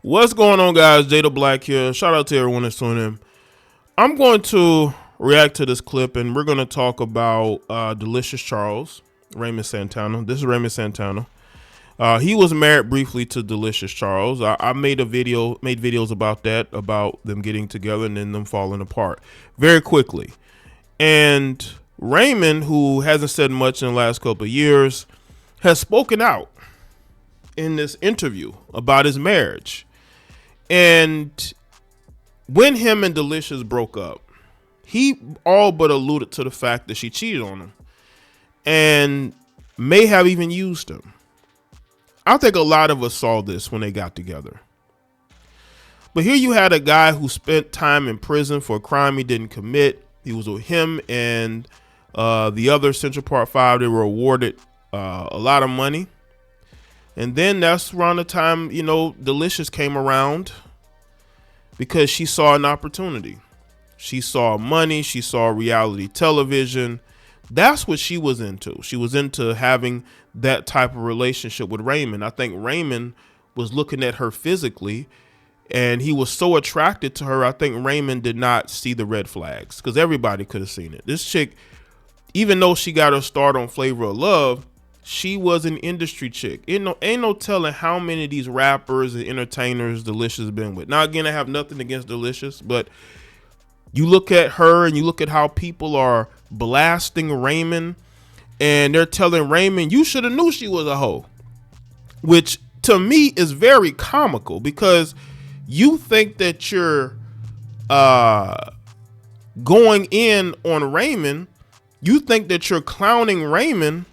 What's going on, guys? Jay the Black here. Shout out to everyone that's tuning in. I'm going to react to this clip, and we're going to talk about Deelishis Charles, Raymond Santana. This is Raymond Santana. He was married briefly to Deelishis Charles. I made videos about that, about them getting together and then them falling apart very quickly. And Raymond, who hasn't said much in the last couple of years, has spoken out in this interview about his marriage. And when him and Deelishis broke up, he all but alluded to the fact that she cheated on him and may have even used him. I think a lot of us saw this when they got together. But here you had a guy who spent time in prison for a crime he didn't commit. He was with him and the other Central Park 5. They were awarded a lot of money. And then that's around the time, Deelishis came around because she saw an opportunity. She saw money. She saw reality television. That's what she was into. She was into having that type of relationship with Raymond. I think Raymond was looking at her physically, and he was so attracted to her. I think Raymond did not see the red flags because everybody could have seen it. This chick, even though she got her start on Flavor of Love, she was an industry chick. Ain't no telling how many of these rappers and entertainers Deelishis been with. Now, again, I have nothing against Deelishis, but you look at her and you look at how people are blasting Raymond, and they're telling Raymond, you should have knew she was a hoe, which to me is very comical because you think that you're going in on Raymond. You think that you're clowning Raymond,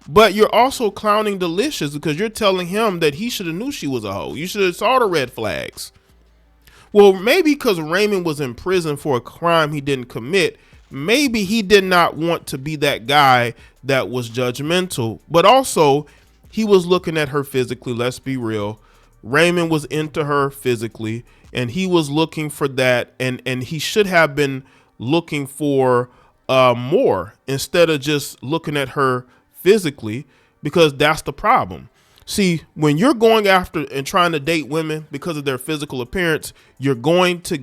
but you're also clowning Deelishis because you're telling him that he should have knew she was a hoe. You should have saw the red flags. Well, maybe because Raymond was in prison for a crime he didn't commit, maybe he did not want to be that guy that was judgmental, but also he was looking at her physically. Let's be real. Raymond was into her physically, and he was looking for that, and he should have been looking for more instead of just looking at her physically, because that's the problem. See, when you're going after and trying to date women because of their physical appearance, you're going to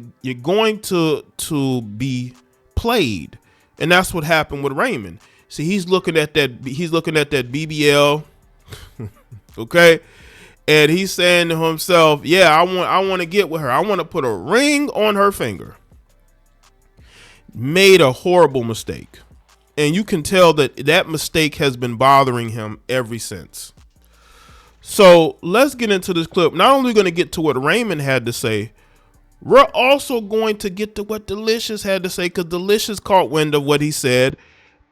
be played, and that's what happened with Raymond. See, he's looking at that BBL, okay, and he's saying to himself, "Yeah, I want to get with her. I want to put a ring on her finger." Made a horrible mistake. And you can tell that mistake has been bothering him ever since. So let's get into this clip. Not only are we going to get to what Raymond had to say, we're also going to get to what Deelishis had to say, because Deelishis caught wind of what he said,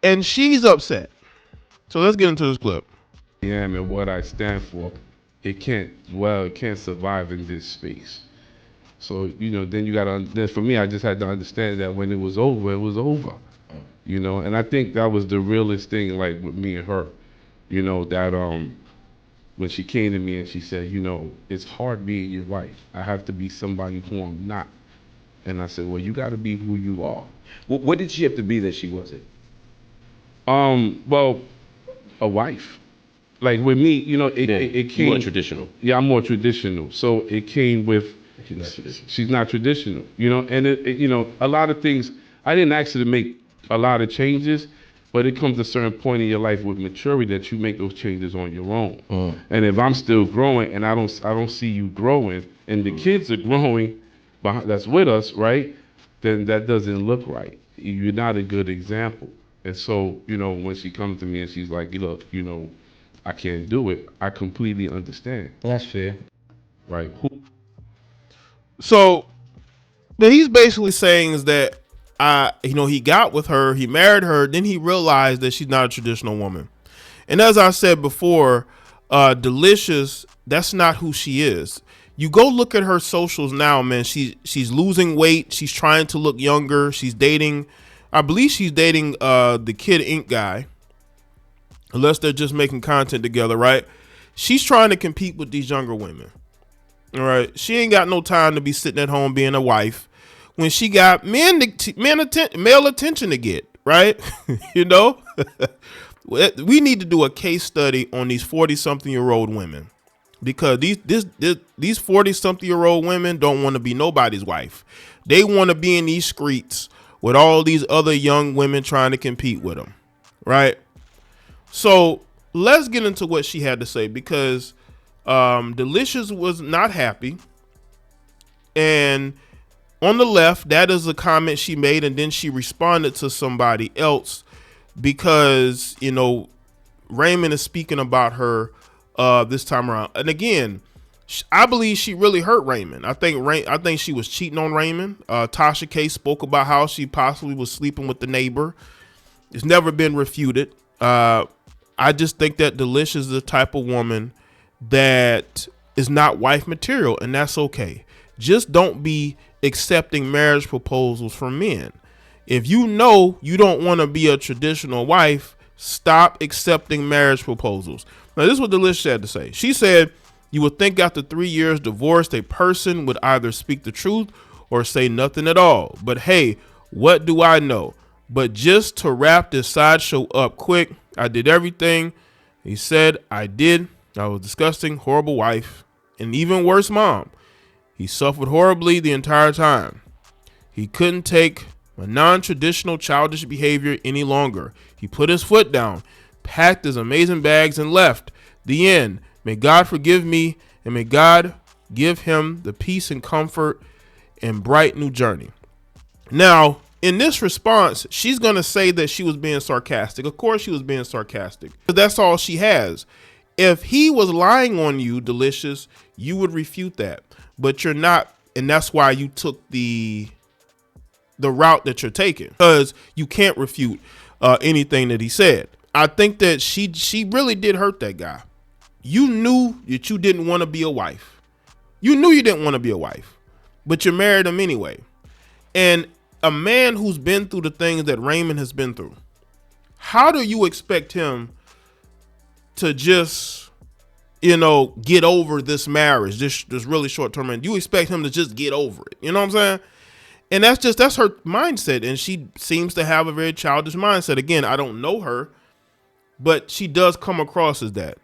and she's upset. So let's get into this clip. I am and what I stand for, it can't survive in this space. So, then you gotta, then for me, I just had to understand that when it was over, it was over. And I think that was the realest thing, like with me and her, that when she came to me and she said, it's hard being your wife. I have to be somebody who I'm not. And I said, well, you got to be who you are. What did she have to be that she wasn't? Well, a wife. Like with me, it came. You weren't traditional. Yeah, I'm more traditional. So it came with. She's not traditional. And a lot of things. I didn't ask her to make a lot of changes, but it comes to a certain point in your life with maturity that you make those changes on your own. And if I'm still growing and I don't see you growing, and the kids are growing, that's with us, right? Then that doesn't look right. You're not a good example. And so, when she comes to me and she's like, look, I can't do it, I completely understand. That's fair. Right. So what he's basically saying is that he got with her, he married her, then he realized that she's not a traditional woman. And as I said before, Deelishis, that's not who she is. You go look at her socials now, man. She's losing weight. She's trying to look younger. She's dating, I believe she's dating the Kid Ink guy, unless they're just making content together, right? She's trying to compete with these younger women. All right, she ain't got no time to be sitting at home being a wife when she got male attention to get, right? We need to do a case study on these 40-something-year-old women. because these 40-something-year-old women don't want to be nobody's wife. They want to be in these streets with all these other young women trying to compete with them, right? So let's get into what she had to say, because Deelishis was not happy. And on the left, that is a comment she made, and then she responded to somebody else because, you know, Raymond is speaking about her this time around. And again, I believe she really hurt Raymond. I think she was cheating on Raymond. Tasha K spoke about how she possibly was sleeping with the neighbor. It's never been refuted. I just think that Deelishis is the type of woman that is not wife material, and that's okay. Just don't be accepting marriage proposals from men. If you know you don't want to be a traditional wife, stop accepting marriage proposals. Now, this is what Deelishis had to say. She said, you would think after 3 years divorced, a person would either speak the truth or say nothing at all. But hey, what do I know? But just to wrap this sideshow up quick, I did everything he said I did. I was disgusting, horrible wife, and even worse mom. He suffered horribly the entire time. He couldn't take a non-traditional childish behavior any longer. He put his foot down, packed his amazing bags, and left. The end. May God forgive me, and may God give him the peace and comfort and bright new journey. Now, in this response, she's going to say that she was being sarcastic. Of course she was being sarcastic. But that's all she has. If he was lying on you, Deelishis, you would refute that. But you're not, and that's why you took the route that you're taking, because you can't refute anything that he said. I think that she really did hurt that guy. You knew that you didn't want to be a wife. You knew you didn't want to be a wife, but you married him anyway. And a man who's been through the things that Raymond has been through, how do you expect him to just, you know, get over this marriage, this really short term? And you expect him to just get over it. You know what I'm saying? And that's her mindset. And she seems to have a very childish mindset. Again, I don't know her, but she does come across as that.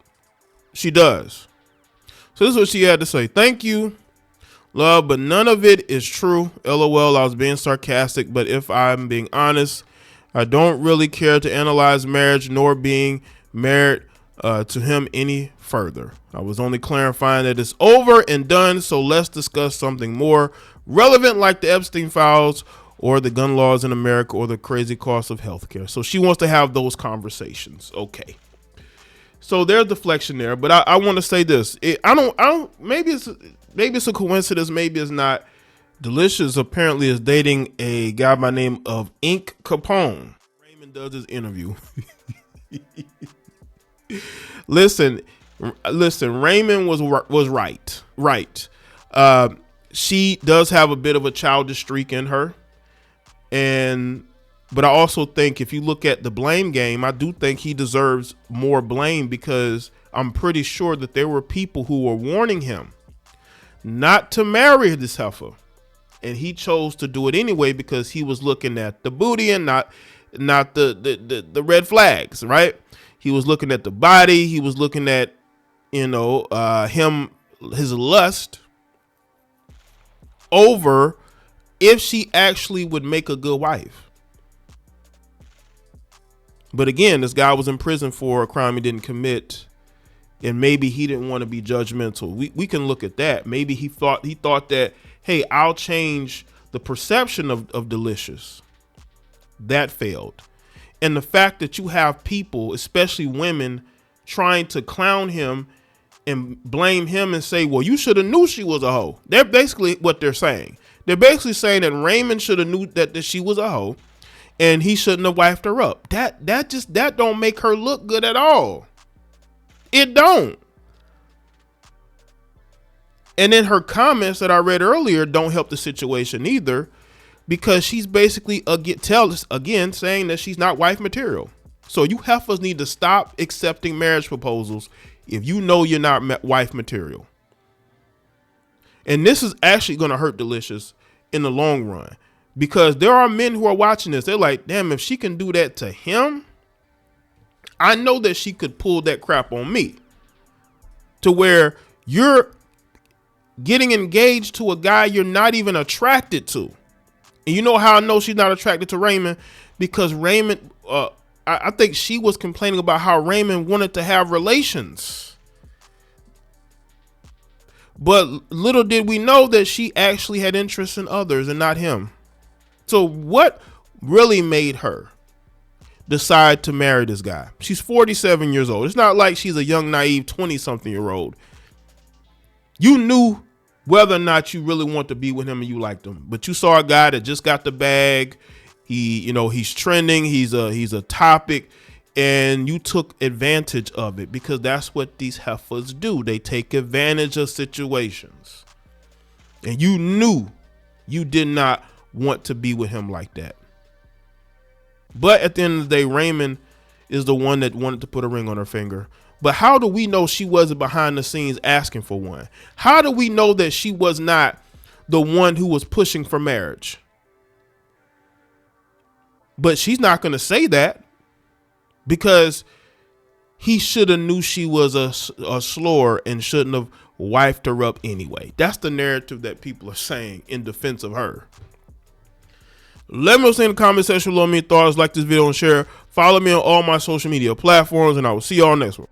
She does. So this is what she had to say. Thank you, love, but none of it is true. LOL, I was being sarcastic, but if I'm being honest, I don't really care to analyze marriage nor being married to him any further. I was only clarifying that it's over and done, so let's discuss something more relevant, like the Epstein files or the gun laws in America or the crazy cost of healthcare. So she wants to have those conversations. Okay. So there's deflection there, but I want to say this. Maybe it's a coincidence, maybe it's not. Deelishis apparently is dating a guy by the name of Ink Capone. Raymond does his interview. Listen, Raymond was right. She does have a bit of a childish streak in her, but I also think if you look at the blame game, I do think he deserves more blame, because I'm pretty sure that there were people who were warning him not to marry this heifer, and he chose to do it anyway because he was looking at the booty and not the red flags, right? He was looking at the body. He was looking at, his lust over if she actually would make a good wife. But again, this guy was in prison for a crime he didn't commit, and maybe he didn't want to be judgmental. We can look at that. Maybe he thought that, hey, I'll change the perception of Deelishis. That failed. And the fact that you have people, especially women, trying to clown him and blame him and say, well, you should have knew she was a hoe. They're basically what they're saying. They're basically saying that Raymond should have knew that she was a hoe, and he shouldn't have wifed her up. That don't make her look good at all. It don't. And then her comments that I read earlier don't help the situation either, because she's basically again saying that she's not wife material. So you heifers need to stop accepting marriage proposals if you know you're not wife material. And this is actually going to hurt Deelishis in the long run, because there are men who are watching this. They're like, damn, if she can do that to him, I know that she could pull that crap on me, to where You're getting engaged to a guy you're not even attracted to. And you know how I know she's not attracted to Raymond? Because Raymond, I think she was complaining about how Raymond wanted to have relations. But little did we know that she actually had interest in others and not him. So what really made her decide to marry this guy? She's 47 years old. It's not like she's a young, naive 20-something-year-old. You knew whether or not you really want to be with him and you liked him, but you saw a guy that just got the bag. He's trending. He's a topic, and you took advantage of it because that's what these heifers do. They take advantage of situations, and you knew you did not want to be with him like that. But at the end of the day, Raymond is the one that wanted to put a ring on her finger. But how do we know she wasn't behind the scenes asking for one? How do we know that she was not the one who was pushing for marriage? But she's not going to say that because he should have knew she was a slur and shouldn't have wifed her up anyway. That's the narrative that people are saying in defense of her. Let me know in the comment section below me thoughts. Like this video and share. Follow me on all my social media platforms, and I will see y'all next one.